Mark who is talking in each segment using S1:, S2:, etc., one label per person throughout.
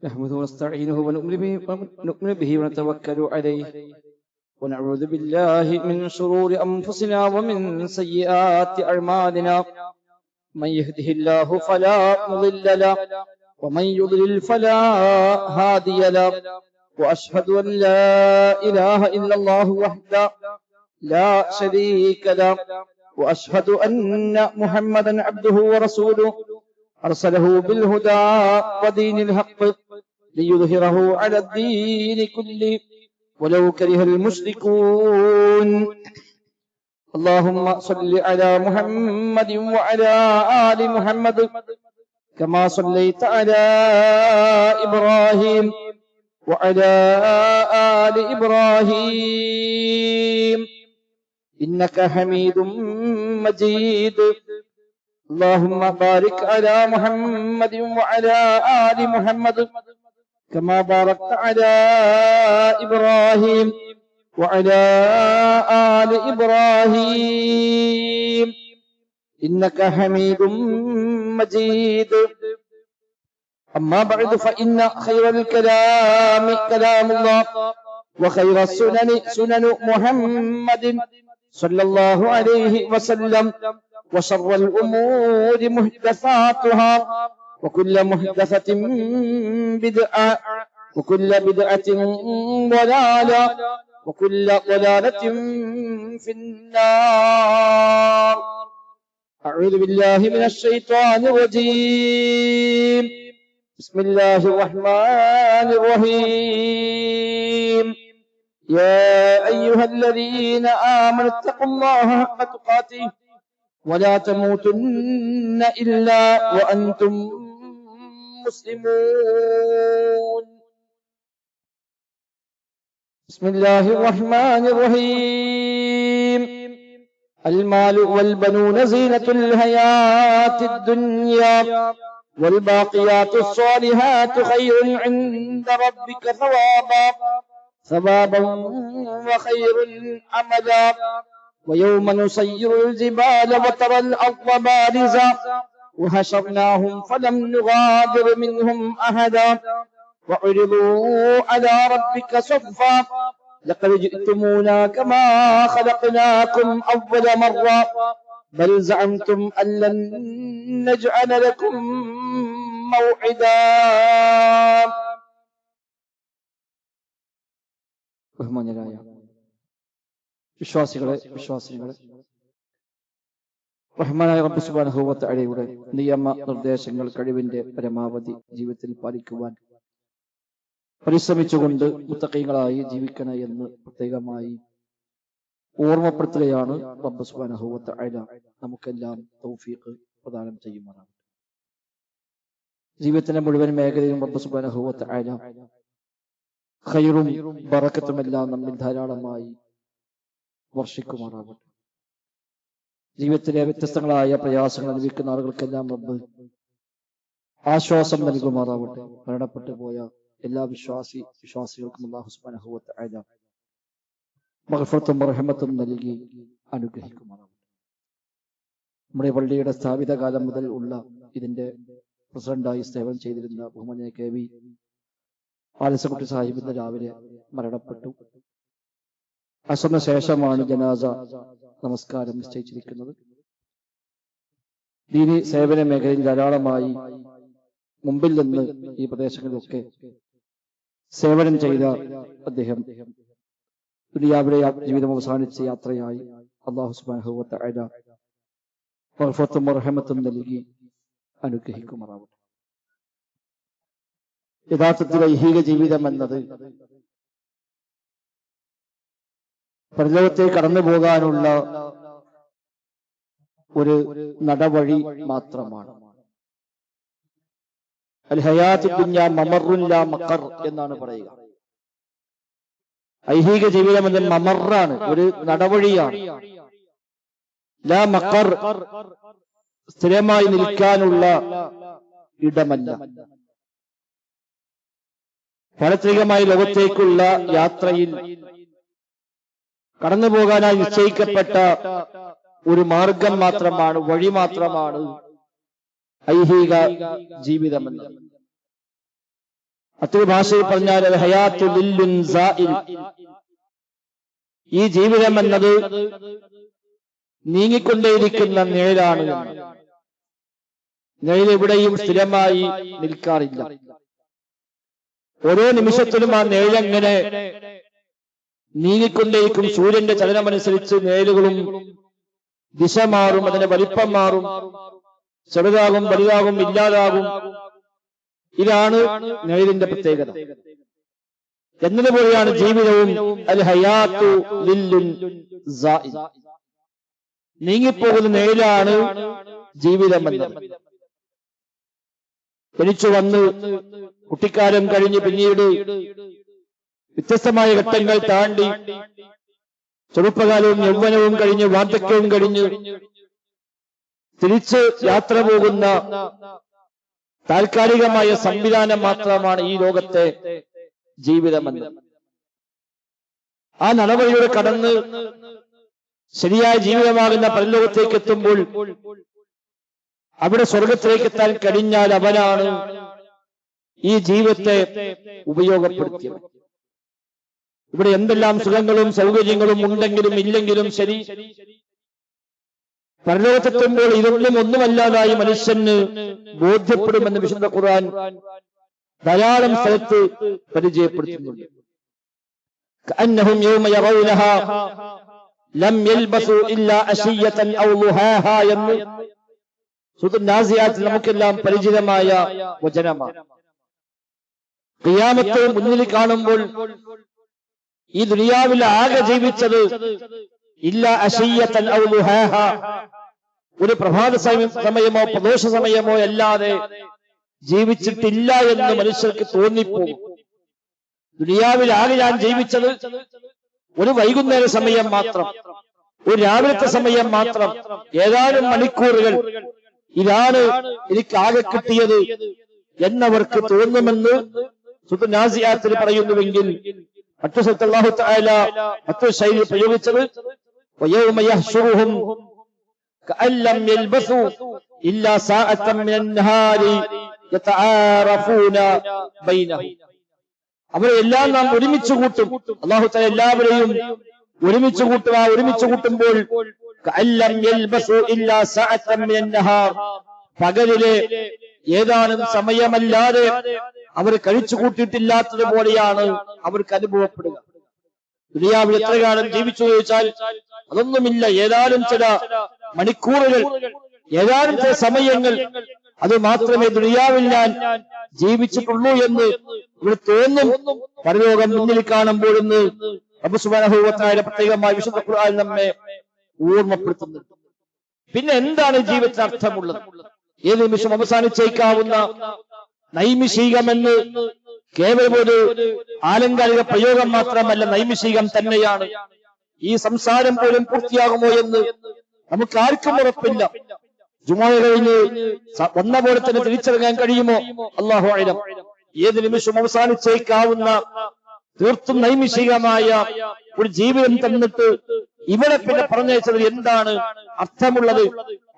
S1: نحمده ونستعينه ونؤمن به ونتوكل عليه ونعوذ بالله من شرور أنفسنا ومن سيئات أعمالنا من يهده الله فلا مضل له ومن يضلل فلا هادي له وأشهد أن لا إله إلا الله وحده لا شريك له وأشهد أن محمدا عبده ورسوله أرسله بالهدى ودين الحق ليظهره على الدين كله ولو كره المشركون اللهم صل على محمد وعلى آل محمد كما صليت على إبراهيم وعلى آل إبراهيم إنك حميد مجيد اللهم بارك على محمد وعلى آل محمد كما باركت على إبراهيم وعلى آل إبراهيم إنك حميد مجيد أما بعد فإن خير الكلام كلام الله وخير السنن سنن محمد صلى الله عليه وسلم وشر الأمور محدثاتها وكل محدثة بدعة وكل بدعة ضلالة وكل ضلالة في النار أعوذ بالله من الشيطان الرجيم بسم الله الرحمن الرحيم يا أيها الذين آمنوا اتقوا الله حق تقاته ولا تموتن إلا وأنتم مسلمون بسم الله الرحمن الرحيم المال والبنون زينة الحياة الدنيا والباقيات الصالحات خير عند ربك ثوابا وخير عملا ويوم نسير الجبال وترى الأرض بارزة وحشرناهم فلم نغادر منهم أحدا وعرضوا على ربك صفا لقد جئتمونا كما خلقناكم أول مرة بل زعمتم أن لن نجعل لكم موعدا വിശ്വാസികളെ റഹ്മാനായ റബ്ബ് സുബ്ഹാനഹു വ തആലയുടെ നിയമ നിർദ്ദേശങ്ങൾ കഴിവിന്റെ പരമാവധി ജീവിതത്തിൽ പാലിക്കുവാൻ പരിശ്രമിച്ചുകൊണ്ട് മുത്തഖീങ്ങളായി ജീവിക്കണം എന്ന് പ്രത്യേകമായി ഓർമ്മപ്പെടുത്തുകയാണ് റബ്ബ് സുബ്ഹാനഹു വ തആല നമുക്കെല്ലാം തൗഫീഖ് പ്രദാനം ചെയ്യുമാറാകട്ടെ. ജീവിതത്തിന്റെ മുഴുവൻ മേഖലയിലും റബ്ബ് സുബ്ഹാനഹു വ തആല ഖൈറും ബറക്കത്തുമെല്ലാം നമ്മിൽ ധാരാളമായി വർഷിക്കുമാറാകട്ടെ. ജീവിതത്തിലെ വ്യത്യസ്തങ്ങളായ പ്രയാസങ്ങൾ അനുഭവിക്കുന്ന ആളുകൾക്കെല്ലാം റബ്ബ് ആശ്വാസം നൽകുമാറാകട്ടെ. മരണപ്പെട്ടു പോയ എല്ലാ വിശ്വാസികൾക്കും അല്ലാഹു സുബ്ഹാനഹു വ തആല മഗ്ഫിറത്തും റഹ്മത്തും നൽകി അനുഗ്രഹിക്കുമാറാകട്ടെ. നമ്മുടെ പള്ളിയുടെ സ്ഥാപിത കാലം മുതൽ ഉള്ള ഇതിന്റെ പ്രസിഡന്റായി സേവനം ചെയ്തിരുന്ന ബഹുമാന്യ KV ആലിസക്കുട്ടി സാഹിബ് ഇന്ന് രാവിലെ മരണപ്പെട്ടു. അസറിന് ശേഷമാണ് ജനാസ നമസ്കാരം നിശ്ചയിച്ചിരിക്കുന്നത്. ദീനി സേവന മേഖലയിൽ ധാരാളമായി മുമ്പിൽ നിന്ന് ഈ പ്രദേശങ്ങളിലൊക്കെ സേവനം ചെയ്ത അദ്ദേഹം ദുനിയാവിലെ ജീവിതം അവസാനിച്ച യാത്രയായി അല്ലാഹു സുബ്ഹാനഹു വ തആല മഗ്ഫിറത്തും റഹ്മത്തും നൽകി അനുഗ്രഹിക്കുമാറാകട്ടെ. യഥാർത്ഥത്തിൽ ഐഹിക ജീവിതം എന്നത് പരലോകത്തെ കടന്നു പോകാനുള്ള ഒരു നടവഴി മാത്രമാണ്. അൽ ഹയാത്തു ദുനിയ മമറുൻ ലാ മഖർ എന്നാണ് പറയുക. ഐഹിക ജീവിതം എന്നത് മമറാണ്, ഒരു നടവഴിയാണ്. ലാ മഖർ, സ്ഥിരമായി നിൽക്കാനുള്ള ഇടമല്ല. പാരത്രികമായി ലോകത്തേക്കുള്ള യാത്രയിൽ കടന്നു പോകാനായി നിശ്ചയിക്കപ്പെട്ട ഒരു മാർഗം മാത്രമാണ്, വഴി മാത്രമാണ് ഐഹിക ജീവിതമെന്നത്. മറ്റൊരു ഭാഷയിൽ പറഞ്ഞാൽ ഹയാത്തു ദില്ലുൻ സാഇൽ, ഈ ജീവിതം എന്നത് നീങ്ങിക്കൊണ്ടേയിരിക്കുന്ന നിഴലാണ്. നിഴൽ എവിടെയും സ്ഥിരമായി നിൽക്കാറില്ല. ഓരോ നിമിഷത്തിലും ആ നിഴലെങ്ങനെ നീങ്ങിക്കൊണ്ടേയിരിക്കും. സൂര്യന്റെ ചലനമനുസരിച്ച് നിഴലുകളും ദിശ മാറും, അതിന്റെ വലിപ്പം മാറും, ചെറുതാകും, വലുതാകും, ഇല്ലാതാകും. ഇതാണ് നിഴലിന്റെ പ്രത്യേകത. എന്നതുപോലെയാണ് ജീവിതവും. അൽ ഹയാത്തു ലില്ലുൻ സാഇൽ, നീങ്ങിപ്പോകുന്ന നിഴലാണ് ജീവിതം എന്നത്. ജനിച്ചു വന്ന് കുട്ടിക്കാലം കഴിഞ്ഞ് പിന്നീട് വ്യത്യസ്തമായ ഘട്ടങ്ങൾ താണ്ടി ചെറുപ്പകാലവും യൗവനവും കഴിഞ്ഞ് വാർദ്ധക്യവും കഴിഞ്ഞ് തിരിച്ച് യാത്ര പോകുന്ന താൽക്കാലികമായ സംവിധാനം മാത്രമാണ് ഈ ലോകത്തെ ജീവിതമെന്ന്. ആ നടപടിയുടെ കടന്ന് ശരിയായ ജീവിതമാകുന്ന പരലോകത്തേക്ക് എത്തുമ്പോൾ, അവിടെ സ്വർഗത്തിലേക്ക് എത്താൻ കഴിഞ്ഞാൽ അവനാണ് ഈ ജീവിതത്തെ ഉപയോഗപ്പെടുത്തിയത്. ഇവിടെ എന്തെല്ലാം സുഖങ്ങളും സൗകര്യങ്ങളും ഉണ്ടെങ്കിലും ഇല്ലെങ്കിലും ശരി, പരലോകത്തെത്തുമ്പോൾ ഇതൊന്നും ഒന്നുമല്ലാതായി മനുഷ്യന് ബോധ്യപ്പെടുമെന്ന് വിശുദ്ധ ഖുർആൻ ധാരാളം സ്ഥലത്ത് പരിചയപ്പെടുത്തുന്നുണ്ട്. കഅന്നഹും യൗമ യറൗനഹാ ലം യൽബസു ഇല്ലാ അശിയ്യതൻ ഔ ളുഹാഹാ എന്ന് സൂറത്തുൻ നാസിയാത്തിൽ നമുക്കെല്ലാം പരിചിതമായ വചനമാണ്. ഖിയാമത്ത് മുന്നിൽ കാണുമ്പോൾ ഈ ദുനിയാവിൽ ആകെ ജീവിച്ചത് ഇല്ല അശിയ്യതൻ ഔ ളുഹാഹാ, ഒരു പ്രഭാത സമയമോ പ്രദോഷ സമയമോ അല്ലാതെ ജീവിച്ചിട്ടില്ല എന്ന് മനുഷ്യർക്ക് തോന്നിപ്പോകും. ദുനിയാവിൽ ആകെ ഞാൻ ജീവിച്ചത് ഒരു വൈകുന്നേര സമയം മാത്രം, ഒരു രാവിലത്തെ സമയം മാത്രം, ഏതാനും മണിക്കൂറുകൾ, ഇതാണ് എനിക്ക് ആകെ കിട്ടിയത് എന്നവർക്ക് തോന്നുമെന്ന് സൂറത്തുൻ നാസിയാത്തിൽ പറയുന്നുവെങ്കിൽ, മറ്റു സ്ഥലത്ത് അല്ലാഹു തആല മറ്റൊരു ശൈലി പ്രയോഗിച്ചത് വയൗമ യഹ്ശുറുഹും കഅൻ ലം യൽബസു ഇല്ലാ സാഅത്തൻ മിനൻ നഹാരി യതആറഫൂന ബൈനഹും. അവരെല്ലാം നാം ഒരുമിച്ച് കൂട്ടും. അല്ലാഹു തആല എല്ലാവരെയും ഒരുമിച്ച് കൂട്ടുക. ഒരുമിച്ച് കൂട്ടുമ്പോൾ കഅൻ ലം യൽബസു ഇല്ലാ സാഅത്തൻ മിനൻ നഹാർ, പകലിലെ ഏതാനും സമയമല്ലാതെ അവർ കഴിച്ചു കൂട്ടിയിട്ടില്ലാത്തതുപോലെയാണ് അവർക്ക് അനുഭവപ്പെടുക. ദുനിയാവിൽ എത്ര കാലം ജീവിച്ചു ചോദിച്ചാൽ അതൊന്നുമില്ല, ഏതാനും ചില മണിക്കൂറുകൾ, ഏതാനും ചില സമയങ്ങൾ, അത് മാത്രമേ ദുനിയാവിൽ ഞാൻ ജീവിച്ചിട്ടുള്ളൂ എന്ന് ഇവിടെ തോന്നും. പരലോകം മുന്നിൽ കാണുമ്പോഴെന്ന് റബ്ബ് സുബ്ഹാനഹു വ തആല പ്രത്യേകമായി വിശുദ്ധ ഖുർആൻ നമ്മെ ഓർമ്മപ്പെടുത്തുന്നുണ്ട്. പിന്നെ എന്താണ് ജീവിതത്തിന് അർത്ഥമുള്ളത്? ഏത് നിമിഷം അവസാനിച്ചേക്കാവുന്ന നൈമിഷികമെന്ന് കേവലം ഒരു ആലങ്കാരിക പ്രയോഗം മാത്രമല്ല, നൈമിഷികം തന്നെയാണ്. ഈ സംസാരം പോലും പൂർത്തിയാകുമോ എന്ന് നമുക്ക് ആർക്കും ഉറപ്പില്ല. ജുമുഅ കഴിഞ്ഞ് വന്ന പോലെ തന്നെ തിരിച്ചിറങ്ങാൻ കഴിയുമോ? അല്ലാഹു അഅലം. ഏത് നിമിഷം അവസാനിച്ചേക്കാവുന്ന തീർത്തും നൈമിഷികമായ ഒരു ജീവിതം തന്നിട്ട് ഇവിടെ പിന്നെ പറഞ്ഞയച്ചത് എന്താണ് അർത്ഥമുള്ളത്?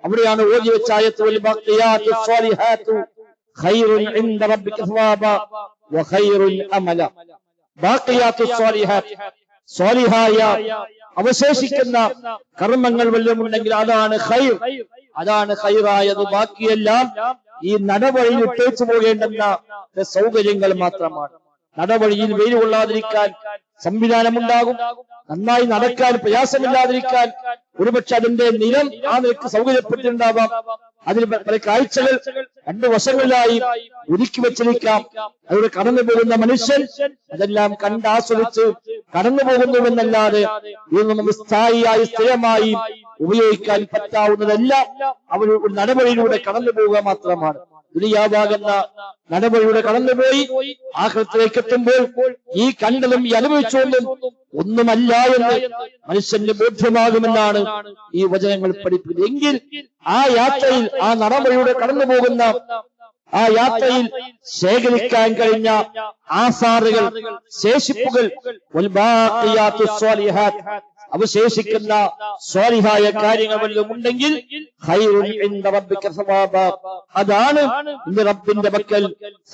S1: അവിടെയാണ് ഓതി വെച്ച ആയത്ത് വൽ ബഖിയാത്തു സ്വാലിഹാത്തു ഖൈറുൻ ഇൻദ റബ്ബിക സവാബ വ ഖൈറുൻ അമല. ബഖിയാത്തു സ്വാലിഹാത്ത്, സ്വാലിഹായ അവശേഷിക്കുന്ന കർമ്മങ്ങൾ വല്ലതും ഉണ്ടെങ്കിൽ അതാണ് ഖൈർ, അതാണ് ഖൈറായത്. ബാക്കിയെല്ലാം ഈ നടവഴിയിൽ ഇട്ടേച്ചു പോകേണ്ടുന്ന സൗകര്യങ്ങൾ മാത്രമാണ്. നടവഴിയിൽ വെയിൽ കൊള്ളാതിരിക്കാൻ സംവിധാനമുണ്ടാകും, നന്നായി നടക്കാൻ പ്രയാസമില്ലാതിരിക്കാൻ ഒരുപക്ഷെ അതിന്റെ നിലം ആ നിലക്ക് സൗകര്യപ്പെട്ടിട്ടുണ്ടാവാം. അതിൽ പല കാഴ്ചകൾ രണ്ടു വശങ്ങളിലായി ഒരുക്കി വെച്ചിരിക്കാം. അതിലൂടെ കടന്നു പോകുന്ന മനുഷ്യൻ അതെല്ലാം കണ്ടാസ്വദിച്ച് കടന്നു പോകുന്നുവെന്നല്ലാതെ ഇതൊന്നും സ്ഥായിയായി സ്ഥിരമായി ഉപയോഗിക്കാൻ പറ്റാവുന്നതെല്ലാം അവർ ഒരു നടപടിയിലൂടെ കടന്നു പോവുക മാത്രമാണ്. ദുനിയാവാകുന്ന നടപടിയുടെ കടന്നുപോയി ആഖിറത്തിലേക്ക് എത്തുമ്പോൾ ഈ കണ്ടതും ഈ അനുഭവിച്ചുകൊണ്ടും ഒന്നുമല്ല എന്ന് മനുഷ്യന് ബോധ്യമാകുമെന്നാണ് ഈ വചനങ്ങൾ പഠിപ്പിക്കുന്നത്. എങ്കിൽ ആ യാത്രയിൽ, ആ നടപടിയുടെ കടന്നു പോകുന്ന ആ യാത്രയിൽ ശേഖരിക്കാൻ കഴിഞ്ഞ ആസാറുകൾ, ശേഷിപ്പുകൾ അവശേഷിക്കുന്ന സ്വാലിഹായ കാര്യങ്ങൾ വല്ലതും ഉണ്ടെങ്കിൽ ഖൈറുൻ ഇൻദ റബ്ബിക സവാബ, അതാണ് ഇന്ന് റബ്ബിന്റെ പക്കൽ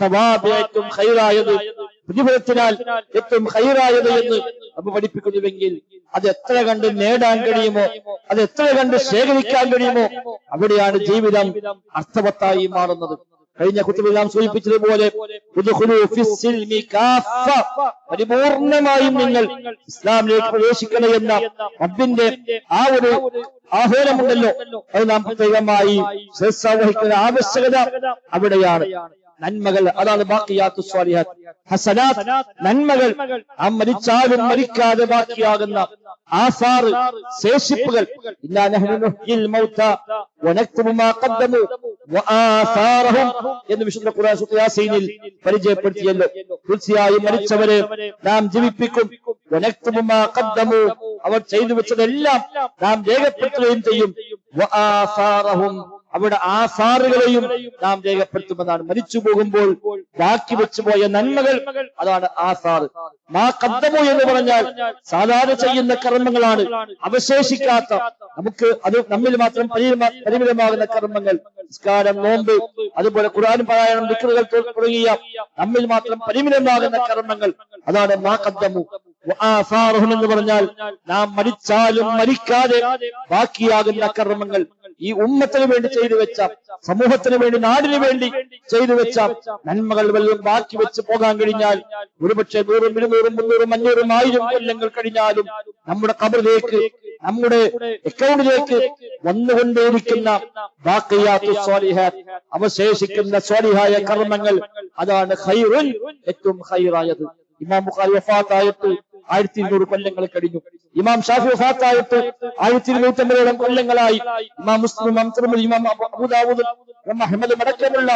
S1: സവാബ് ഏറ്റവും ഖൈറായത്, പ്രതിഫലത്തിനാൽ ഏറ്റവും ഖൈറായത് എന്ന് റബ്ബ് പഠിപ്പിക്കുന്നുവെങ്കിൽ അത് എത്ര കണ്ട് നേടാൻ കഴിയുമോ, അത് എത്ര കണ്ട് ശേഖരിക്കാൻ കഴിയുമോ, അവിടെയാണ് ജീവിതം അർത്ഥവത്തായി മാറുന്നത്. കഴിഞ്ഞ ഖുതുബിൽ നാം സൂചിപ്പിച്ചതുപോലെ പരിപൂർണമായും നിങ്ങൾ ഇസ്ലാമിലേക്ക് പ്രവേശിക്കണം എന്ന റബ്ബിന്റെ ആ ഒരു ആഹ്വാനമുണ്ടല്ലോ, അത് നാം പ്രത്യേകമായി ശ്രദ്ധ വഹിക്കുന്ന ആവശ്യകത അവിടെയാണ്. നന്മകൾ, അതാണ് ബാഖിയാത്തുസ് സ്വാലിഹാത്ത്, ഹസനാത്ത്, നന്മകൾ, ആ മരിച്ചാലും മരിക്കാതെ ബാക്കിയാകുന്ന ആസാറ്, ശേഷിപ്പുകൾ. ഇന്നാ നഹ്നു നുഹ്യിൽ മൗത വനക്തുബു മാ ഖദ്ദമു വആസാറഹും എന്ന് വിശുദ്ധ ഖുർആൻ സൂറത്ത് യാസീനിൽ പരിചയപ്പെടുത്തിയല്ലോ. തീർച്ചയായും മരിച്ചവരെ നാം ജീവിപ്പിക്കും. വനക്തുബു മാ ഖദ്ദമു, അവർ ചെയ്തു വെച്ചതെല്ലാം നാം രേഖപ്പെടുത്തുകയും ചെയ്യും. വആസാറഹും, അവിടെ ആസാറുകളെയും നാം രേഖപ്പെടുത്തുമെന്നാണ്. മരിച്ചു പോകുമ്പോൾ ബാക്കി വെച്ചുപോയ നന്മകൾ, അതാണ് ആസാറ്. മാ ഖദ്ദമു എന്ന് പറഞ്ഞാൽ സാധാരണ ചെയ്യുന്ന കർമ്മങ്ങളാണ്, അവശേഷിക്കാത്ത, നമുക്ക് അത് നമ്മിൽ മാത്രം പരിമിതമാകുന്ന കർമ്മങ്ങൾ, നിസ്കാരം, നോമ്പ്, അതുപോലെ ഖുർആൻ പാരായണം, ദിക്റുകൾ തുടങ്ങിയ നമ്മിൽ മാത്രം പരിമിതമാകുന്ന കർമ്മങ്ങൾ, അതാണ് മാ ഖദ്ദമു. വആസാറുഹും എന്ന് പറഞ്ഞാൽ നാം മരിച്ചാലും മരിക്കാതെ ബാക്കിയാകുന്ന കർമ്മങ്ങൾ, ഈ ഉമ്മത്തിന് വേണ്ടി ചെയ്തു വെച്ച, സമൂഹത്തിന് വേണ്ടി, നാടിന് വേണ്ടി ചെയ്തു വെച്ച നന്മകൾ വല്ലതും ബാക്കി വെച്ച് പോകാൻ കഴിഞ്ഞാൽ ഒരുപക്ഷെ 100, 200, 300, 500, 1000 കൊല്ലങ്ങൾ കഴിഞ്ഞാലും നമ്മുടെ ഖബറിലേക്ക്, നമ്മുടെ അക്കൗണ്ടിലേക്ക് വന്നുകൊണ്ടേയിരിക്കുന്ന ബാഖിയാത്തുസ് സ്വാലിഹാത്ത്, അവശേഷിക്കുന്ന സ്വാലിഹായ കർമ്മങ്ങൾ, അതാണ് ഖൈറുൻ, ഏറ്റവും ഖൈറായത്. ഇമാം ബുഖാരി വഫാത്തായിട്ട് 1200 കൊല്ലങ്ങൾ കഴിഞ്ഞു. ഇമാം ഷാഫി വഫാത്തായിട്ട് 1250 കൊല്ലങ്ങളായി. ഇമാം മുസ്ലിം, ഇമാം തിർമിദി, ഇമാം അബൂ ദാവൂദ്, ഇമാം അഹ്മദ് അടക്കമുള്ള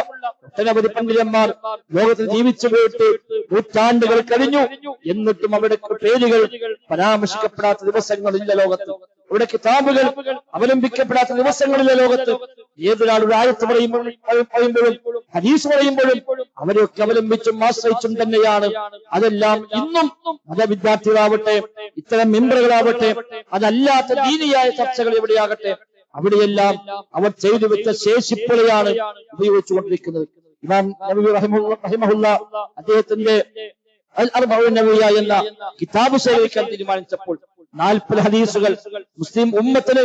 S1: ഒട്ടനവധി പണ്ഡിതന്മാർ ലോകത്തിൽ ജീവിച്ചു പോയിട്ട് നൂറ്റാണ്ടുകൾ കഴിഞ്ഞു. എന്നിട്ടും അവിടെ പേരുകൾ പരാമർശിക്കപ്പെടാത്ത ദിവസങ്ങളില്ല ലോകത്ത്. ഇവിടെ കിതാബുകൾ അവലംബിക്കപ്പെടാത്ത ദിവസങ്ങളില്ല ലോകത്ത്. ഏതൊരാൾ ഒരു ആയത്ത് പറയുമ്പോഴും ഹദീസ് പറയുമ്പോഴും അവരെയൊക്കെ അവലംബിച്ചും ആശ്രയിച്ചും തന്നെയാണ്. അതെല്ലാം ഇന്നും മതവിദ്യാർത്ഥികളാവട്ടെ, ഇത്തരം മെമ്പറുകളാവട്ടെ, അതല്ലാത്ത ദീനിയായ ചർച്ചകൾ എവിടെയാകട്ടെ, അവിടെയെല്ലാം അവർ ചെയ്തു വെച്ച ശേഷിപ്പുകളെയാണ് ഉപയോഗിച്ചുകൊണ്ടിരിക്കുന്നത്. ഇമാം നബവി റഹിമഹുല്ലാ അദ്ദേഹത്തിന്റെ അൽ അർബഊൻ നബവിയ്യ എന്ന കിതാബ് ശേഖരിക്കാൻ തീരുമാനിച്ചപ്പോൾ 40 ഹദീസുകൾ മുസ്ലിം ഉമ്മത്തിന്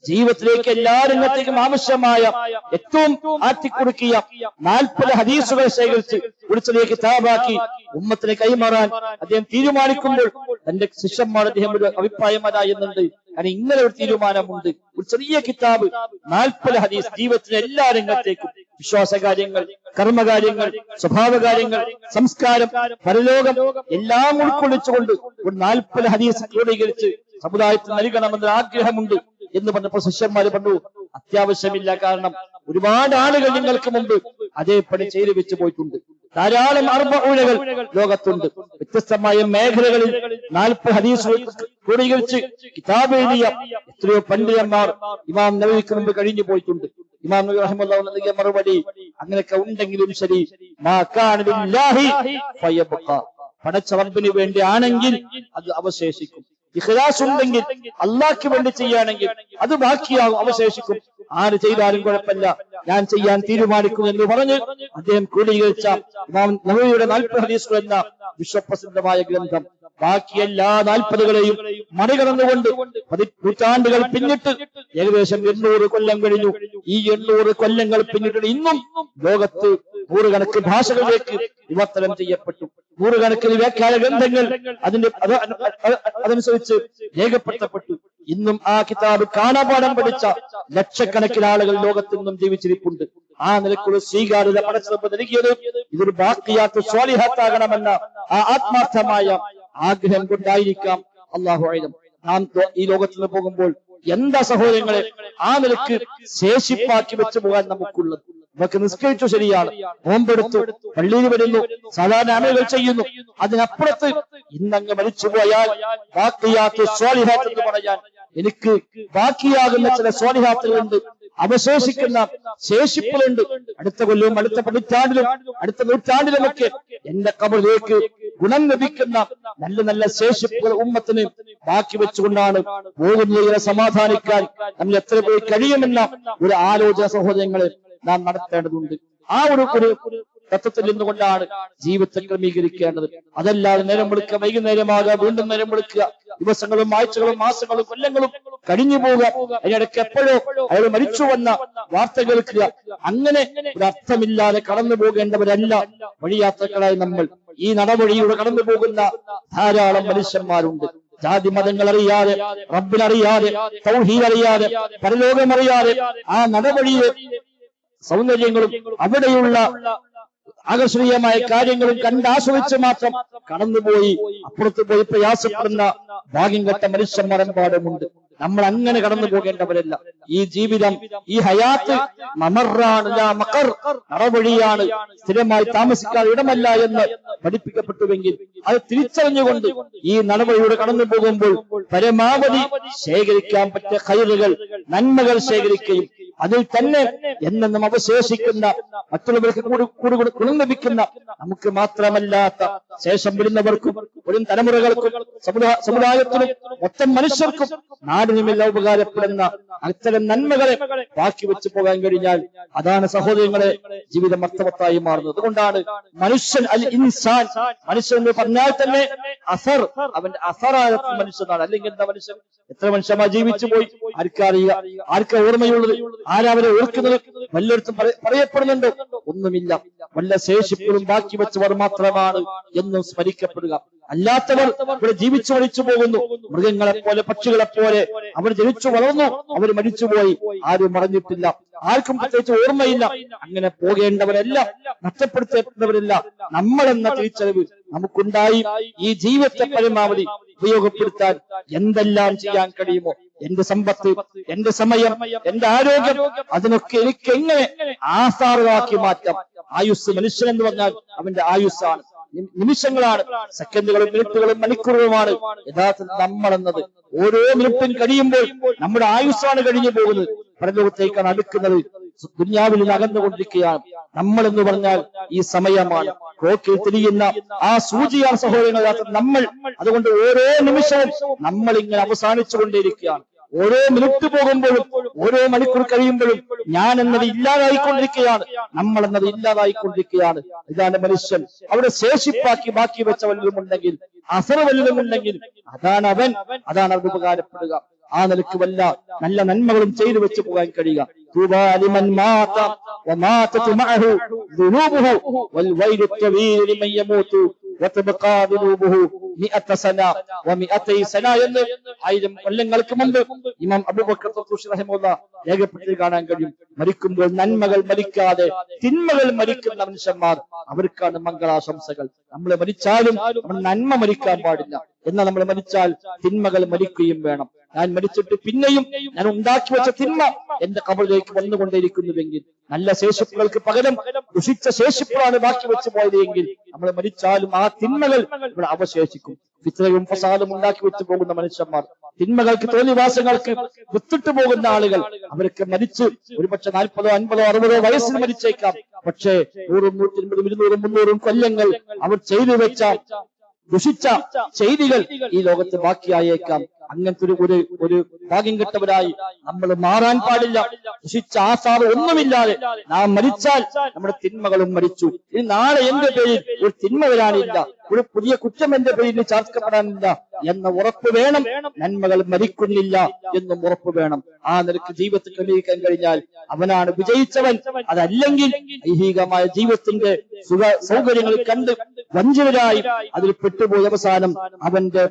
S1: ജീവിതത്തിലേക്ക് എല്ലാ രംഗത്തേക്കും ആവശ്യമായ ഏറ്റവും ആറ്റിക്കുറുക്കിയ 40 ഹദീസുകൾ ശേഖരിച്ച് ഒരു ചെറിയ കിതാബാക്കി ഉമ്മത്തിനെ കൈമാറാൻ അദ്ദേഹം തീരുമാനിക്കുമ്പോൾ തന്റെ ശിഷ്യന്മാർ അദ്ദേഹം ഒരു അഭിപ്രായം അതായെന്നുണ്ട്. കാരണം ഇങ്ങനെ ഒരു തീരുമാനമുണ്ട്. ഒരു ചെറിയ കിതാബ് 40 ഹദീസ് ജീവിതത്തിലെ എല്ലാ രംഗത്തേക്കും, വിശ്വാസകാര്യങ്ങൾ, കർമ്മകാര്യങ്ങൾ, സ്വഭാവകാര്യങ്ങൾ, സംസ്കാരം, പരലോകം എല്ലാം ഉൾക്കൊള്ളിച്ചുകൊണ്ട് ഒരു 40 ഹദീസ് ക്രോഡീകരിച്ച് സമുദായത്തിൽ നൽകണമെന്ന ആഗ്രഹമുണ്ട് എന്ന് പറഞ്ഞപ്പോൾ ശിഷ്യന്മാര് പറഞ്ഞു, അത്യാവശ്യമില്ല. കാരണം ഒരുപാട് ആളുകൾ നിങ്ങൾക്ക് മുമ്പ് അതേപടി ചെയ്തു വെച്ച് പോയിട്ടുണ്ട്. ധാരാളം അർബഊനകൾ ലോകത്തുണ്ട്. വ്യത്യസ്തമായ മേഖലകളിൽ 40 ഹദീസുകൾ ക്രോഡീകരിച്ച് കിതാബ് എഴുതിയ എത്രയോ പണ്ഡിതന്മാർ ഇമാം നബവിക്ക് മുമ്പ് കഴിഞ്ഞു പോയിട്ടുണ്ട്. ഇമാം നബവി റഹിമഹുല്ലാഹു നൽകിയ മറുപടി, അങ്ങനെയൊക്കെ ഉണ്ടെങ്കിലും ശരി, മാ കാന ലില്ലാഹി ഫയബ്ഖ, പടച്ച റബ്ബിന് വേണ്ടി ആണെങ്കിൽ അത് അവശേഷിക്കും. ഇഖ്ലാസ് ഉണ്ടെങ്കിൽ, അല്ലാഹ്ക്ക് വേണ്ടി ചെയ്യുകയാണെങ്കിൽ അത് ബാക്കിയാകും, അവശേഷിക്കും. ആര് ചെയ്താലും കുഴപ്പമില്ല, ഞാൻ ചെയ്യാൻ തീരുമാനിക്കുന്നു എന്ന് പറഞ്ഞ് അദ്ദേഹം ക്രോഡീകരിച്ച ഇമാം നബവിയുടെ 40 ഹദീസുകൾ എന്ന വിശ്വപ്രസിദ്ധമായ ഗ്രന്ഥം ബാക്കി എല്ലാ 40കളെയും മറികടന്നുകൊണ്ട് നൂറ്റാണ്ടുകൾ പിന്നിട്ട് ഏകദേശം 800 കൊല്ലം കഴിഞ്ഞു. ഈ 800 കൊല്ലങ്ങൾ പിന്നിട്ട് ഇന്നും ലോകത്ത് 100 കണക്കിന് ഭാഷകളിലേക്ക് വിവർത്തനം ചെയ്യപ്പെട്ടു. 100 കണക്കിന് വ്യാഖ്യാന ഗ്രന്ഥങ്ങൾ അതനുസരിച്ച് രേഖപ്പെടുത്തപ്പെട്ടു. ഇന്നും ആ കിതാബ് കാണാപാഠം പഠിച്ച ലക്ഷക്കണക്കിന് ആളുകൾ ലോകത്ത് നിന്നും ജീവിച്ചിരിപ്പുണ്ട്. ആ നിലക്കുള്ള സ്വീകാര്യത പടച്ചറബ്ബ് നൽകിയത് ഇതൊരു ബാഖിയാത്തുസ് സ്വാലിഹാത്താകണമെന്ന ആ ആത്മാർത്ഥമായ ആഗ്രഹം കൊണ്ടായിരിക്കാം. അല്ലാഹു അഅലം. നാം ഈ ലോകത്തിൽ നിന്ന് പോകുമ്പോൾ എന്താ സഹോദരങ്ങളെ ആ നിലക്ക് ശേഷിപ്പാക്കി വെച്ചു പോകാൻ നമുക്കുള്ളത്? നമുക്ക് നിസ്കരിച്ചു, ശരിയാണ്, നോമ്പെടുത്തു, പള്ളിയിൽ വരുന്നു, സാധാരണ അമലുകൾ ചെയ്യുന്നു. അതിനപ്പുറത്ത് ഇന്നങ്ങ് മരിച്ചുപോയാൽ ബാഖിയാത്തുസ് സ്വാലിഹാത്ത് എന്ന് പറയാൻ എനിക്ക് ബാക്കിയാകുന്ന ചില സ്വാലിഹാത്തുകളുണ്ട്, അവശേഷിക്കുന്ന ശേഷിപ്പുകളുണ്ട്. അടുത്ത കൊല്ലവും അടുത്ത പതിറ്റാണ്ടിലും അടുത്ത നൂറ്റാണ്ടിലുമൊക്കെ എന്റെ ഖബറിലേക്ക് ഗുണം ലഭിക്കുന്ന നല്ല നല്ല ശേഷിപ്പുകൾ ഉമ്മത്തിന് ബാക്കി വെച്ചുകൊണ്ടാണ് പോകുന്നതിനെ സമാധാനിക്കാൻ നമ്മൾ എത്ര പേര് കഴിയുമെന്ന ഒരു ആലോചന സഹോദരങ്ങളെ നാം നടത്തേണ്ടതുണ്ട്. ആ ഒരു തത്വത്തിൽ നിന്നുകൊണ്ടാണ് ജീവിതത്തെ ക്രമീകരിക്കേണ്ടത്. അതല്ലാതെ നേരം വിളിക്കുക, വൈകുന്നേരമാകുക, വീണ്ടും നേരം വിളിക്കുക, ദിവസങ്ങളും ആഴ്ചകളും മാസങ്ങളും കൊല്ലങ്ങളും കഴിഞ്ഞു പോവുക, അതിനിടയ്ക്ക് എപ്പോഴോ അയാൾ മരിച്ചു വന്ന വാർത്ത കേൾക്കുക, അങ്ങനെ ഒരു അർത്ഥമില്ലാതെ കടന്നു പോകേണ്ടവരല്ല വഴിയാത്രക്കാരായി നമ്മൾ. ഈ നടവഴിയിലൂടെ കടന്നു പോകുന്ന ധാരാളം മനുഷ്യന്മാരുണ്ട്. ജാതി മതങ്ങൾ അറിയാതെ, റബ്ബിനറിയാതെ, തൗഹീദ് അറിയാതെ, പരലോകം അറിയാതെ ആ നടവഴിയെ സൗന്ദര്യങ്ങളും അവിടെയുള്ള ആകർഷണീയമായ കാര്യങ്ങളും കണ്ടാസ്വദിച്ച് മാത്രം കടന്നുപോയി അപ്പുറത്ത് പോയി പ്രയാസപ്പെടുന്ന ഭാഗ്യം കെട്ട മനുഷ്യന്മാരെമ്പാടുമുണ്ട്. നമ്മൾ അങ്ങനെ കടന്നു പോകേണ്ടവരല്ല. ഈ ജീവിതം, ഈ ഹയാത്ത് മമറാണ്, നടവഴിയാണ്, സ്ഥിരമായി താമസിക്കാതെ ഇടമല്ല എന്ന് പഠിപ്പിക്കപ്പെട്ടുവെങ്കിൽ അത് തിരിച്ചറിഞ്ഞുകൊണ്ട് ഈ നടവഴിയുടെ കടന്നു പോകുമ്പോൾ പരമാവധി ശേഖരിക്കാൻ പറ്റിയ ഖൈറുകൾ, നന്മകൾ ശേഖരിക്കുകയും അതിൽ തന്നെ എന്നെന്നും അവശേഷിക്കുന്ന മറ്റുള്ളവർക്ക് കൂടി ഗുണം ലഭിക്കുന്ന, നമുക്ക് മാത്രമല്ലാത്ത ശേഷം വരുന്നവർക്കും വരും തലമുറകൾക്കും സമുദായത്തിനും മൊത്തം മനുഷ്യർക്കും നാടിനുമെല്ലാം ഉപകാരപ്പെടുന്ന അത്തരം നന്മകളെ ബാക്കി വെച്ച് പോകാൻ കഴിഞ്ഞാൽ അതാണ് സഹോദരങ്ങളെ ജീവിതം അർത്ഥവത്തായി മാറുന്നത്. അതുകൊണ്ടാണ് മനുഷ്യൻ അൽ ഇൻസാൻ, മനുഷ്യൻ എന്ന് പറഞ്ഞാൽ തന്നെ അസർ, അവന്റെ അസറായ മനുഷ്യനാണ്. അല്ലെങ്കിൽ എന്താ മനുഷ്യൻ? എത്ര മനുഷ്യന്മാർ ജീവിച്ചു പോയി, ആർക്കറിയുക? ആർക്കാ ഓർമ്മയുള്ളത്? ആരവരെ ഓർക്കുന്നത്? വല്ലയിടത്തും പറയപ്പെടുന്നുണ്ടോ? ഒന്നുമില്ല. വല്ല ശേഷിപ്പുകളും ബാക്കി വെച്ചവർ മാത്രമാണ് എന്നും സ്മരിക്കപ്പെടുക. അല്ലാത്തവർ ഇവിടെ ജീവിച്ചു മരിച്ചു പോകുന്നു. മൃഗങ്ങളെ പോലെ, പക്ഷികളെ പോലെ അവർ ജനിച്ചു വളർന്നു, അവർ മരിച്ചുപോയി, ആരും മറഞ്ഞിട്ടില്ല, ആർക്കും പ്രത്യേകിച്ച് ഓർമ്മയില്ല. അങ്ങനെ പോകേണ്ടവരല്ല, നഷ്ടപ്പെടുത്തേണ്ടവരല്ല. നമ്മളെന്ന തിരിച്ചറിവ് നമുക്കുണ്ടായി ഈ ജീവിതത്തെ പരമാവധി ഉപയോഗപ്പെടുത്താൻ എന്തെല്ലാം ചെയ്യാൻ കഴിയുമോ, എന്റെ സമ്പത്ത്, എന്റെ സമയം, എന്റെ ആരോഗ്യം, അതിനൊക്കെ എനിക്ക് എങ്ങനെ ആസാറുകളാക്കി മാറ്റാം. ആയുസ്, മനുഷ്യൻ എന്ന് പറഞ്ഞാൽ അവന്റെ ആയുസ്സാണ്, നിമിഷങ്ങളാണ്, സെക്കൻഡുകളും മിനിറ്റുകളും മണിക്കൂറുകളുമാണ് യഥാർത്ഥത്തിൽ നമ്മളെന്നത്. ഓരോ മിനിറ്റും കഴിയുമ്പോൾ നമ്മുടെ ആയുസ്സാണ് കഴിഞ്ഞു പോകുന്നത്, പരലോകത്തേക്കാണ് അടുക്കുന്നത്, ദുനിയാവിൽ നിന്ന് അകന്നുകൊണ്ടിരിക്കുകയാണ്. നമ്മൾ എന്ന് പറഞ്ഞാൽ ഈ സമയമാണ്, ക്ലോക്കിൽ തിരിയുന്ന ആ സൂചിയാണ് സഹോദരങ്ങൾ നമ്മൾ. അതുകൊണ്ട് ഓരോ നിമിഷവും നമ്മൾ ഇങ്ങനെ അവസാനിച്ചു കൊണ്ടേയിരിക്കുകയാണ്. ഓരോ മിനിറ്റ് പോകുമ്പോഴും, ഓരോ മണിക്കൂർ കഴിയുമ്പോഴും ഞാൻ എന്നത് ഇല്ലാതായിക്കൊണ്ടിരിക്കുകയാണ്, നമ്മൾ എന്നത് ഇല്ലാതായിക്കൊണ്ടിരിക്കുകയാണ്. ഇതാണ് മനുഷ്യൻ. അവിടെ ശേഷിപ്പാക്കി ബാക്കി വെച്ച വല്ലതുമുണ്ടെങ്കിൽ, അസർ വല്ലതുമുണ്ടെങ്കിൽ അതാണ് അവൻ, അതാണ് അവന് ഉപകാരപ്പെടുക. ആ നിലക്ക് വല്ല നല്ല നന്മകളും ചെയ്തു വെച്ച് പോകാൻ കഴിയുക. എന്ന് 1000 കൊല്ലങ്ങൾക്ക് മുമ്പ് ഇമാം അബൂബക്കർ റഹിമഹുല്ലാഹ് രേഖപ്പെടുത്തി കാണാൻ കഴിയും. മരിക്കുമ്പോൾ നന്മകൾ മരിക്കാതെ തിന്മകൾ മരിക്കുന്ന മനുഷ്യന്മാർ, അവർക്കാണ് മംഗളാശംസകൾ. നമ്മൾ മരിച്ചാലും നമ്മൾ നന്മ മരിക്കാൻ പാടില്ല. എന്നാൽ നമ്മൾ മരിച്ചാൽ തിന്മകൾ മരിക്കുകയും വേണം. ഞാൻ മരിച്ചിട്ട് പിന്നെയും ഞാൻ ഉണ്ടാക്കി വെച്ച തിന്മ എന്റെ ഖബറിലേക്ക് വന്നുകൊണ്ടേയിരിക്കുന്നുവെങ്കിൽ, നല്ല ശേഷിപ്പുകൾക്ക് പകരം ദുഷിച്ച ശേഷിപ്പാണ് ബാക്കി വെച്ച് പോയതെങ്കിൽ, നമ്മൾ മരിച്ചാലും ആ തിന്മകൾ ഇവിടെ അവശേഷിക്കും. ഫിത്നയും ഫസാദും ഉണ്ടാക്കി വെച്ച് പോകുന്ന മനുഷ്യന്മാർ, തിന്മകൾക്ക്, തോന്നിവാസങ്ങൾക്ക് വിത്തിട്ട് പോകുന്ന ആളുകൾ, അവർക്ക് മരിച്ച് ഒരുപക്ഷെ 40, 50, 60 വയസ്സിൽ മരിച്ചേക്കാം. പക്ഷേ 100, 150, 200, 300 കൊല്ലങ്ങൾ അവർ ചെയ്തു വെച്ച ദുഷിച്ച ചെയ്തികൾ ഈ ലോകത്ത് ബാക്കിയായേക്കാം. അങ്ങനത്തെ ഒരു ഭാഗ്യം കെട്ടവരായി നമ്മൾ മാറാൻ പാടില്ല. ദുഷിച്ച ആസാറ് ഒന്നുമില്ലാതെ നാം മരിച്ചാൽ നമ്മുടെ തിന്മകളും മരിച്ചു. ഇനി നാളെ എന്റെ പേരിൽ ഒരു തിന്മ വരാനില്ല, ഒരു പുതിയ കുറ്റം എന്റെ പേരിൽ ചാർക്കപ്പെടാനില്ല എന്ന ഉറപ്പ് വേണം. നന്മകൾ മരിക്കുന്നില്ല എന്നും ഉറപ്പ് വേണം. ആ നിലക്ക് ജീവിതത്തിൽ ക്രമീകരിക്കാൻ കഴിഞ്ഞാൽ അവനാണ് വിജയിച്ചവൻ. അതല്ലെങ്കിൽ ഐഹികമായ ജീവിതത്തിന്റെ സൗകര്യങ്ങൾ കണ്ട് വഞ്ചിതരായി അതിൽ പെട്ടുപോയ അവസാനം അവന്റെ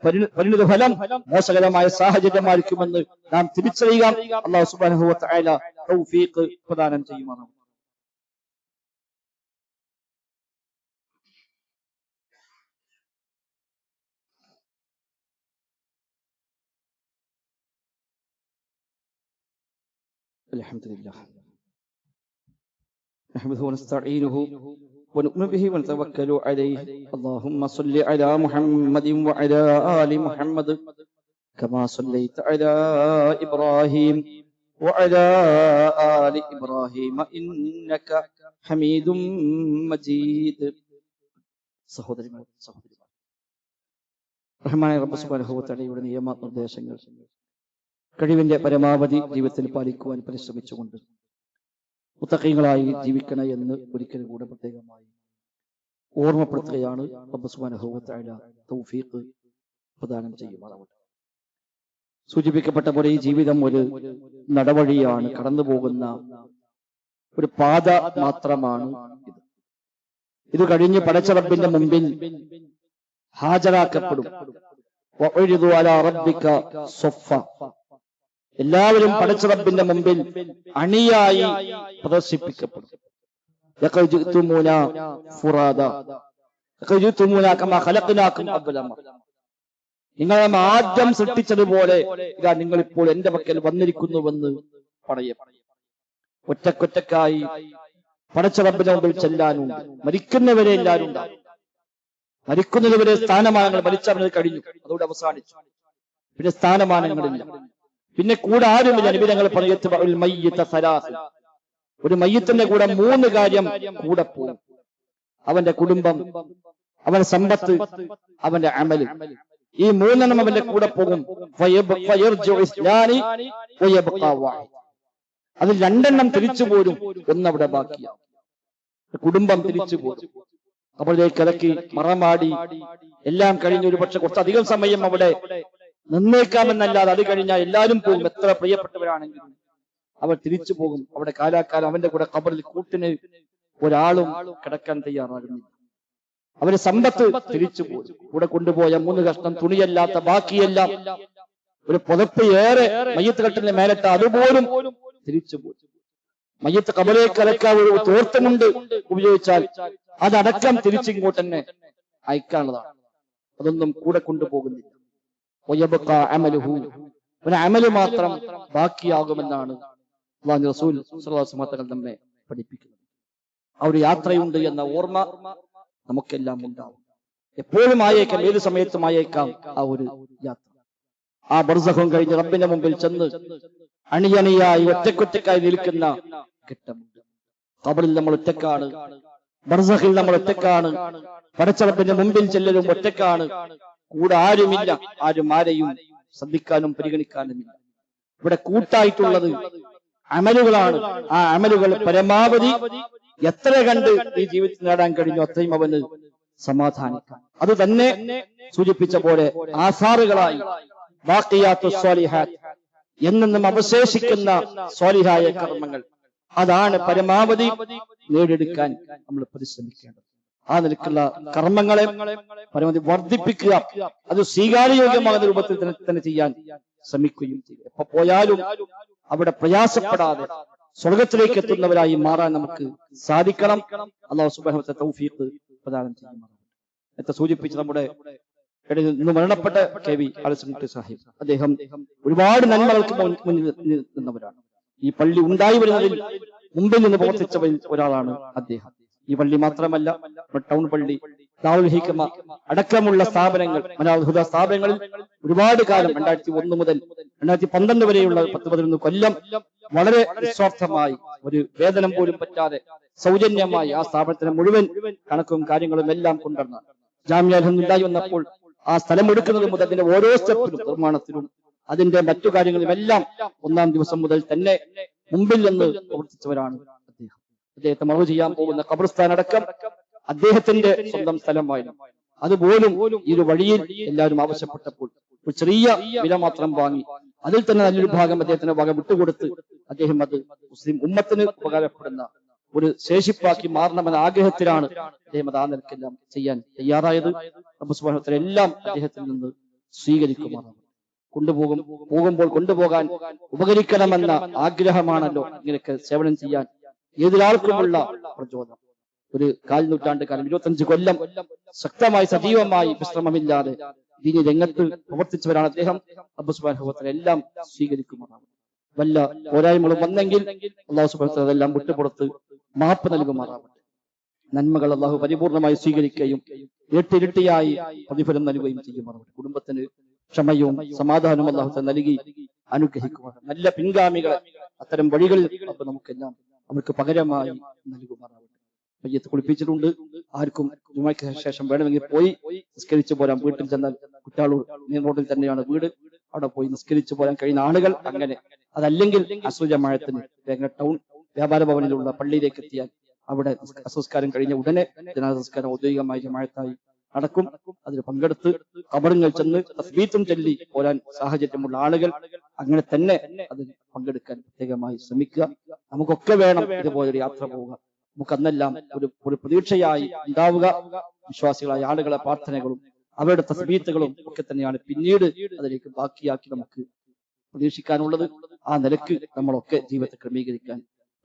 S1: പരിണിത ഫലം മോശകരമായ സാഹചര്യമായിരിക്കുമെന്ന് നാം തിരിച്ചറിയുക. അല്ലാഹു സുബ്ഹാനഹു വ തആല തൗഫീഖ് പ്രദാനം ചെയ്യുമാറാകട്ടെ. അൽഹംദുലില്ലാഹ് നഹ്മദുഹു വനസ്തഈനുഹു ونؤمن به ونتوكل عليه. اللهم صل على محمد وعلى آل محمد كما صليت على إبراهيم وعلى آل إبراهيم إنك حميد مجيد. സഹോദരന്മാർ, റഹ്മാനായ റബ്ബ് സുബ്ഹാനഹു വ തആലയുടെ നിയമനിർദ്ദേശങ്ങൾ കഴിവിന്റെ പരമാവധി ജീവിതത്തിൽ പാലിക്കുവാൻ പരിശ്രമിച്ചുകൊണ്ട് മുത്തഖീങ്ങളായി ജീവിക്കണം എന്ന് ഒരിക്കലും കൂടെ പ്രത്യേകമായി ഓർമ്മപ്പെടുത്തുകയാണ്. റബ്ബ് സുബ്ഹാനഹു വ തആല തൗഫീഖ് പ്രദാനം ചെയ്യുമാറാവട്ടെ. സൂചിപ്പിക്കപ്പെട്ട പോലെ ഈ ജീവിതം ഒരു നടവഴിയാണ്, കടന്നു പോകുന്ന ഒരു പാത മാത്രമാണ്. ഇത് കഴിഞ്ഞ് പടച്ച റബ്ബിന്റെ മുമ്പിൽ ഹാജരാക്കപ്പെടും. വഉരിദു അലാ റബ്ബിക സഫ. എല്ലാവരും പടച്ച റബ്ബിന്റെ മുമ്പിൽ അണിയായി പ്രദർശിപ്പിക്കപ്പെടും. ലഖദ് ജിഅ്തുമൂന ഫുറാദ ലഖദ് ജിഅ്തുമൂന കമാ ഖലഖനാകും അവ്വല മറ. നിങ്ങളെ ആദ്യം സൃഷ്ടിച്ചതുപോലെ ഇതാ നിങ്ങൾ ഇപ്പോൾ എന്റെ പക്കൽ വന്നിരിക്കുന്നുവെന്ന് പറയപ്പെടും. ഒറ്റക്കൊറ്റക്കായി പടച്ച റബ്ബിന്റെ മുമ്പിൽ ചെല്ലാനുണ്ട്. മരിക്കുന്നവരെ എല്ലാവരും ഉണ്ടാകും. മരിക്കുന്നതുവരെ സ്ഥാനമാനങ്ങൾ മരിച്ചവരെ കഴിഞ്ഞു, അതോടെ അവസാനിച്ചു. പിന്നെ സ്ഥാനമാനങ്ങളില്ല, പിന്നെ കൂടെ ആരുമില്ല. നിബിധങ്ങൾ പറയത്ത് ഒരു മയ്യത്തിന്റെ കൂടെ 3 കാര്യം കൂടെ പോകും. അവന്റെ കുടുംബം, അവന്റെ സമ്പത്ത്, അവന്റെ അമല്. ഈ 3 അവന്റെ കൂടെ പോകും. അതിൽ 2 തിരിച്ചു പോരും, ഒന്നവിടെ ബാക്കിയാവും. കുടുംബം തിരിച്ചു പോരും. അവരിലേക്ക് ഇറക്കി മറമാടി എല്ലാം കഴിഞ്ഞ് ഒരു പക്ഷെ കുറച്ചധികം സമയം അവിടെ നിന്നേക്കാമെന്നല്ലാതെ അത് കഴിഞ്ഞാൽ എല്ലാവരും പോകും. എത്ര പ്രിയപ്പെട്ടവരാണെങ്കിലും അവർ തിരിച്ചു പോകും. അവിടെ കാലാകാലം അവന്റെ കൂടെ ഖബറിൽ കൂട്ടിന് ഒരാളും കിടക്കാൻ തയ്യാറാകുന്നില്ല. അവര് സമ്പത്ത് തിരിച്ചു പോകും. കൂടെ കൊണ്ടുപോയ 3 കഷ്ണം തുണിയല്ലാത്ത ബാക്കിയെല്ലാം, ഒരു പുതപ്പ് ഏറെ മയ്യത്ത് കെട്ടിന്റെ മേലിട്ട അതുപോലും തിരിച്ചു പോകും. മയ്യത്ത് ഖബറിലേക്ക് ഇറക്കാൻ ഒരു തോർത്തമുണ്ട് ഉപയോഗിച്ചാൽ അതടക്കം തിരിച്ചിങ്ങോട്ട് തന്നെ അയക്കാനുള്ളതാണ്. അതൊന്നും കൂടെ കൊണ്ടുപോകുന്നില്ല. ഒരു അമല് മാത്രം ബാക്കിയാകുമെന്നാണ് അല്ലാഹുവിന്റെ റസൂൽ സ്വല്ലല്ലാഹു അലൈഹി വസല്ലം നമ്മെ പഠിപ്പിക്കുന്നത്. ആ ഒരു യാത്രയുണ്ട് എന്ന ഓർമ്മ നമുക്കെല്ലാം ഉണ്ടാവും. എപ്പോഴും ആയേക്കാം, ഏത് സമയത്തും ആയേക്കാം ആ ഒരു യാത്ര. ആ ബർസഖും കഴിഞ്ഞ് റബ്ബിന്റെ മുമ്പിൽ ചെന്ന് അണിയണിയായി ഒറ്റക്കൊറ്റക്കായി നിൽക്കുന്ന ഘട്ടമുണ്ട്. ഖബറിൽ നമ്മൾ ഒറ്റക്കാണ്, ബർസഖിൽ നമ്മൾ ഒറ്റക്കാണ്, പടച്ച റബ്ബിന്റെ മുമ്പിൽ ചെല്ലലും ഒറ്റക്കാണ്. കൂടെ ആരുമില്ല, ആരും ആരെയും ശ്രദ്ധിക്കാനും പരിഗണിക്കാനുമില്ല. ഇവിടെ കൂട്ടായിട്ടുള്ളത് അമലുകളാണ്. ആ അമലുകൾ പരമാവധി എത്ര കണ്ട് ഈ ജീവിതത്തിൽ നേടാൻ കഴിഞ്ഞു അത്രയും അവന് സമാധാനിക്കാം. അത് തന്നെ സൂചിപ്പിച്ച പോലെ ആസാറുകളായി ബാഖിയാത്തു സ്വാലിഹാത്ത് എന്നും അവശേഷിക്കുന്ന സ്വാലിഹായ കർമ്മങ്ങൾ, അതാണ് പരമാവധി നേടിയെടുക്കാൻ നമ്മൾ പരിശ്രമിക്കേണ്ടത്. ആ നിലക്കുള്ള കർമ്മങ്ങളെ പരമാവധി വർദ്ധിപ്പിക്കുക, അത് സ്വീകാര്യയോഗ്യമാകുന്ന രൂപത്തിൽ തന്നെ ചെയ്യാൻ ശ്രമിക്കുകയും ചെയ്യുക. എപ്പോ പോയാലും അവിടെ പ്രയാസപ്പെടാതെ സ്വർഗത്തിലേക്ക് എത്തുന്നവരായി മാറാൻ നമുക്ക് സാധിക്കണം. അല്ലാഹു സുബ്ഹാനഹു വ തആല തൗഫീഖ് പ്രദാനം ചെയ്യുമാറാകട്ടെ. നേരത്തെ സൂചിപ്പിച്ച നമ്മുടെ ഇന്ന് മരണപ്പെട്ട കെ വി അലസൻകുട്ടി സാഹിബ്, അദ്ദേഹം ഒരുപാട് നന്മകൾക്ക് മുന്നിൽ നിന്നവരാണ്. ഈ പള്ളി ഉണ്ടായി വരുന്നതിൽ മുമ്പിൽ നിന്ന് പ്രവർത്തിച്ചവരിൽ ഒരാളാണ് അദ്ദേഹം. ഈ പള്ളി മാത്രമല്ല, ടൗൺ പള്ളി, ദാറുൽ ഹിക്മ അടക്കമുള്ള സ്ഥാപനങ്ങൾ, മനാറുൽ ഹുദ സ്ഥാപനങ്ങളിൽ ഒരുപാട് കാലം 2001 മുതൽ 2012 വരെയുള്ള 10-11 കൊല്ലം വളരെ നിസ്വാർത്ഥമായി, ഒരു വേതനം പോലും പറ്റാതെ സൗജന്യമായി ആ സ്ഥാപനത്തിന് മുഴുവൻ കണക്കും കാര്യങ്ങളും എല്ലാം കൊണ്ടുവന്ന ജാമിഅ അൽഹംദുലില്ലാഹി വന്നപ്പോൾ ആ സ്ഥലം എടുക്കുന്നത് മുതൽ അതിന്റെ ഓരോ സ്റ്റെപ്പിലും, നിർമ്മാണത്തിലും അതിന്റെ മറ്റു കാര്യങ്ങളും എല്ലാം 1-ാം ദിവസം മുതൽ തന്നെ മുമ്പിൽ നിന്ന് പ്രവർത്തിച്ചവരാണ് അദ്ദേഹം. അദ്ദേഹത്തെ മറവ് ചെയ്യാൻ പോകുന്ന ഖബർസ്ഥാൻ അടക്കം അദ്ദേഹത്തിന്റെ സ്വന്തം സ്ഥലമായിരുന്നു. അതുപോലും ഈ ഒരു വഴിയിൽ എല്ലാവരും ആവശ്യപ്പെട്ടപ്പോൾ ഒരു ചെറിയ വില മാത്രം വാങ്ങി അതിൽ തന്നെ നല്ലൊരു ഭാഗം അദ്ദേഹത്തിന്റെ വക വിട്ടുകൊടുത്ത് അദ്ദേഹം അത് മുസ്ലിം ഉമ്മത്തിന് ഉപകാരപ്പെടുന്ന ഒരു ശേഷിപ്പാക്കി മാറണമെന്ന ആഗ്രഹത്തിലാണ് അദ്ദേഹം അത് ആ നിലക്കെല്ലാം ചെയ്യാൻ തയ്യാറായത്. റബ്ബ് സുബ്ഹാനഹു വ തആല എല്ലാം അദ്ദേഹത്തിൽ നിന്ന് സ്വീകരിക്കുമാറാണ്. പോകുമ്പോൾ കൊണ്ടുപോകാൻ ഉപകരിക്കണമെന്ന ആഗ്രഹമാണല്ലോ ഇങ്ങനെയൊക്കെ സേവനം ചെയ്യാൻ ഏതൊരാൾക്കുമുള്ള പ്രചോദനം. ഒരു 4 നൂറ്റാണ്ട് കാലം, 25 കൊല്ലം ശക്തമായി സജീവമായി വിശ്രമമില്ലാതെ ദീനി രംഗത്ത് പ്രവർത്തിച്ചവരാണ് അദ്ദേഹം. റബ്ബ് സുബ്ഹാനഹു വ തആല എല്ലാം സ്വീകരിക്കുമാറാണ്. വല്ല പോരായ്മകളും വന്നെങ്കിൽ അല്ലാഹു സുബ്ഹാനഹു വ തആല എല്ലാം വിട്ടുപുറത്ത് മാപ്പ് നൽകുമാറാവട്ടെ. നന്മകൾ അല്ലാഹു പരിപൂർണമായി സ്വീകരിക്കുകയും ഇരട്ടിയായി പ്രതിഫലം നൽകുകയും ചെയ്യുമാറാവട്ടെ. കുടുംബത്തിന് ക്ഷമയും സമാധാനവും അല്ലാഹു തആല നൽകി അനുഗ്രഹിക്കുമാറാവട്ടെ. നല്ല പിൻഗാമികളെ അത്തരം വഴികളിൽ റബ്ബ് നമുക്കെല്ലാം അവർക്ക് പകരമായി നൽകുമാറാവട്ടെ. മയ്യത്ത് കുളിപ്പിച്ചിട്ടുണ്ട്. ആർക്കും ജുമുഅയ്ക്ക് ശേഷം വേണമെങ്കിൽ പോയി നിസ്കരിച്ചു പോരാം. വീട്ടിൽ ചെന്നാൽ കുറ്റാളൂർ മെയിൻ റോഡിൽ തന്നെയാണ് വീട്. അവിടെ പോയി നിസ്കരിച്ചു പോരാൻ കഴിയുന്ന ആളുകൾ അങ്ങനെ, അതല്ലെങ്കിൽ അസ്ർ ജമാഅത്തിന് വേങ്ങര ടൗൺ വ്യാപാര ഭവനിലുള്ള പള്ളിയിലേക്ക് എത്തിയാൽ അവിടെ അസ്കാരം കഴിഞ്ഞ ഉടനെ ജനാസ സംസ്കാരം ഔദ്യോഗികമായി ജമാഅത്തായി നടക്കും. അതിൽ പങ്കെടുത്ത് ഖബറുകൾ ചെന്ന് തസ്ബീത്തും ചൊല്ലി പോരാൻ സാഹചര്യമുള്ള ആളുകൾ അങ്ങനെ തന്നെ അതിൽ പങ്കെടുക്കാൻ പ്രത്യേകമായി ശ്രമിക്കുക. നമുക്കൊക്കെ വേണം ഇതുപോലൊരു യാത്ര പോവുക. നമുക്ക് അന്നെല്ലാം ഒരു പ്രതീക്ഷയായി ഉണ്ടാവുക വിശ്വാസികളായ ആളുകളെ പ്രാർത്ഥനകളും അവരുടെ തസ്ബീത്തുകളും ഒക്കെ തന്നെയാണ് പിന്നീട് അതിലേക്ക് ബാക്കിയാക്കി നമുക്ക് പ്രതീക്ഷിക്കാനുള്ളത്. ആ നിലക്ക് നമ്മളൊക്കെ ജീവിതത്തെ ക്രമീകരിക്കാൻ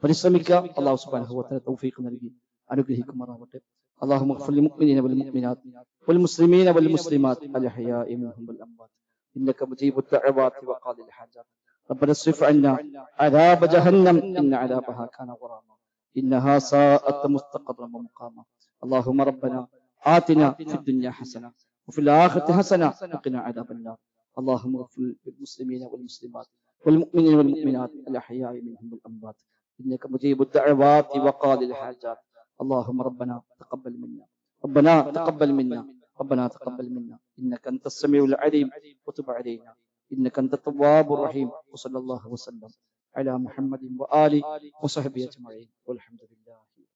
S1: പരിശ്രമിക്കുക. അല്ലാഹു സുബ്ഹാനഹു വ തആല തൗഫീഖ് നൽകി അനുഗ്രഹിക്കുമാറാവട്ടെ. اللهم اغفر للمؤمنين والمؤمنات والمسلمين والمسلمات الأحياء منهم والأموات إنك مجيب الدعوات وقاضي الحاجات. ربنا اصرف عنا عذاب جهنم إن عذابها كان غراما إنها ساءت مستقرا ومقاما. اللهم ربنا آتنا في الدنيا حسنة وفي الآخرة حسنة وقنا عذاب النار. اللهم اغفر للمسلمين والمسلمات والمؤمنين والمؤمنات الأحياء منهم والأموات إنك مجيب الدعوات وقاضي الحاجات. اللهم ربنا تقبل منا ربنا تقبل منا ربنا تقبل منا إنك أنت السميع العليم وتب علينا إنك أنت التواب الرحيم. وصلى الله وسلم على محمد وآله وصحبه أجمعين والحمد لله.